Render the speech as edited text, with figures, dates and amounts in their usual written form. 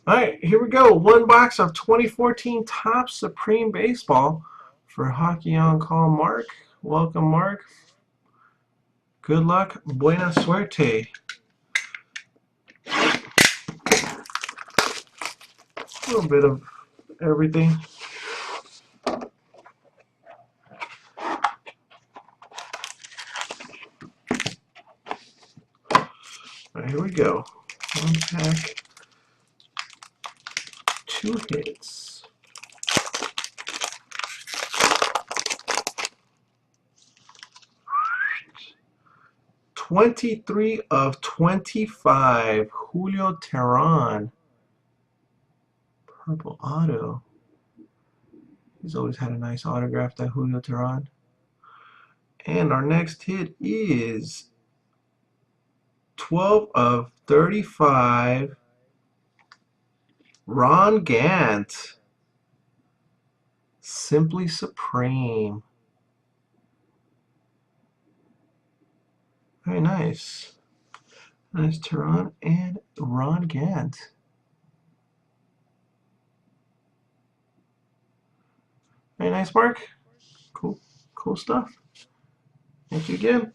Alright, here we go. One box of 2014 Topps Supreme Baseball for Hockey On Call Mark. Welcome, Mark. Good luck. Buena suerte. A little bit of everything. Alright, here we go. One pack, two hits. '23 of 25. Julio Teheran. Purple auto. He's always had a nice autograph, that Julio Teheran. And our next hit is 12 of 35. Ron Gant. Simply Supreme. Very nice. Nice Teheran and Ron Gant. Very nice, Mark. Cool stuff. Thank you again.